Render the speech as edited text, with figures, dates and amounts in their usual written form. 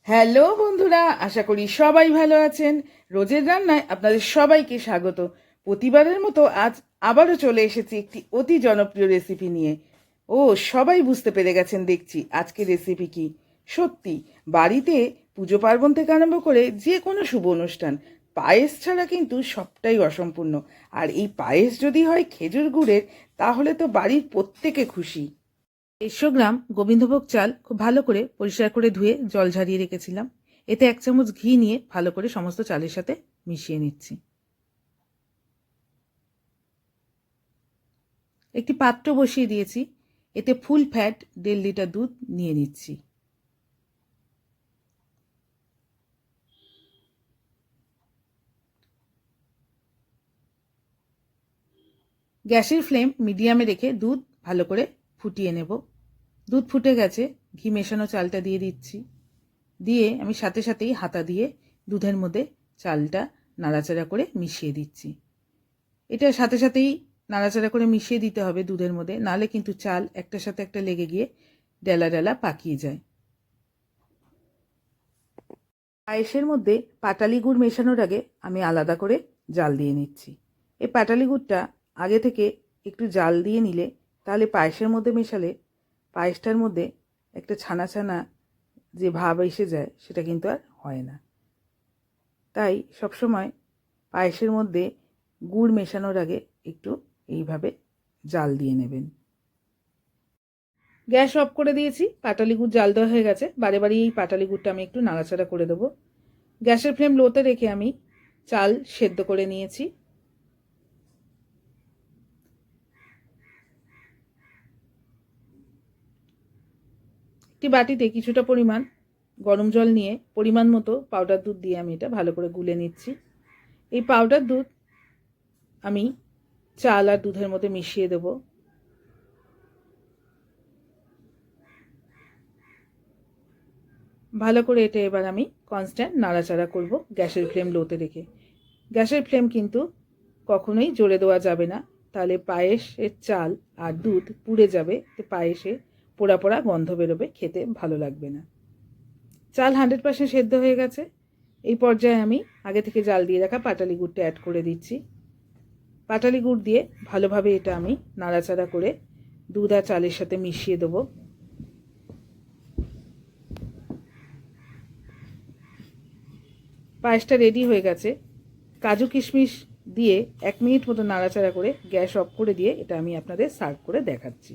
Hello বন্ধুরা, আশা করি সবাই ভালো আছেন। রোজের রান্নায় আপনাদের সবাইকে স্বাগত। প্রতিবারের মতো আজ আবারও চলে এসেছি একটি অতি জনপ্রিয় রেসিপি নিয়ে। ও, সবাই বুঝতে পেরে গেছেন দেখছি আজকের রেসিপি কি। সত্যি, বাড়িতে পুজো পার্বণ থেকে আরম্ভ করে যে কোনো শুভ অনুষ্ঠান, পায়েস ছাড়া কিন্তু সবটাই অসম্পূর্ণ। আর এই পায়েস যদি হয় খেজুর গুড়ের, তাহলে তো বাড়ির প্রত্যেকে খুশি। 150 গ্রাম গোবিন্দভোগ চাল খুব ভালো করে পরিষ্কার করে ধুয়ে জল ঝরিয়ে রেখেছিলাম। এতে 1 চামচ ঘি নিয়ে ভালো করে সমস্ত চালের সাথে মিশিয়ে নিচ্ছি। একটি পাত্র বসিয়ে দিয়েছি, এতে ফুল ফ্যাট 1.5 লিটার দুধ নিয়ে নিচ্ছি। গ্যাসের ফ্লেম মিডিয়ামে রেখে দুধ ভালো করে ফুটিয়ে নেব। দুধ ফুটে গেছে, ঘি মেশানো চালটা দিয়ে দিচ্ছি। দিয়ে আমি সাথে সাথেই হাতা দিয়ে দুধের মধ্যে চালটা নাড়াচাড়া করে মিশিয়ে দিচ্ছি। এটা সাথে সাথেই নাড়াচাড়া করে মিশিয়ে দিতে হবে দুধের মধ্যে, নাহলে কিন্তু চাল একটার সাথে একটা লেগে গিয়ে ডেলা ডেলা পাকিয়ে যায়। পায়েসের মধ্যে পাটালি গুড় মেশানোর আগে আমি আলাদা করে জাল দিয়ে নিচ্ছি। এই পাটালি গুড়টা আগে থেকে একটু জাল দিয়ে নিলে তাহলে পায়েসের মধ্যে মেশালে পায়েসটার মধ্যে একটা ছানা ছানা যে ভাব এসে যায় সেটা কিন্তু আর হয় না। তাই সবসময় পায়েসের মধ্যে গুড় মেশানোর আগে একটু এইভাবে জাল দিয়ে নেবেন। গ্যাস অফ করে দিয়েছি, পাটালি গুড় জাল দেওয়া হয়ে গেছে। বারে বারে এই পাটালি গুড়টা আমি একটু নাড়াচাড়া করে দেবো। গ্যাসের ফ্লেম লোতে রেখে আমি চাল সেদ্ধ করে নিয়েছি। একটি বাটিতে কিছুটা পরিমাণ গরম জল নিয়ে পরিমাণ মতো পাউডার দুধ দিয়ে আমি এটা ভালো করে গুলে নিচ্ছি। এই পাউডার দুধ আমি চাল আর দুধের মধ্যে মিশিয়ে দেব। ভালো করে এটা এবার আমি কনস্ট্যান্ট নাড়াচাড়া করব গ্যাসের ফ্লেম লোতে রেখে। গ্যাসের ফ্লেম কিন্তু কখনোই জোরে দেওয়া যাবে না, তাহলে পায়েসের চাল আর দুধ পুড়ে যাবে, পায়েসে পোড়া পোড়া গন্ধ বেরোবে, খেতে ভালো লাগবে না। চাল 100% সেদ্ধ হয়ে গেছে। এই পর্যায়ে আমি আগে থেকে জাল দিয়ে রাখা পাটালি গুড়টা অ্যাড করে দিচ্ছি। পাটালি গুড় দিয়ে ভালোভাবে এটা আমি নাড়াচাড়া করে দুধ আর চালের সাথে মিশিয়ে দেবো। পায়েসটা রেডি হয়ে গেছে। কাজু কিশমিশ দিয়ে 1 মিনিট মতো নাড়াচাড়া করে গ্যাস অফ করে দিয়ে এটা আমি আপনাদের সার্ভ করে দেখাচ্ছি।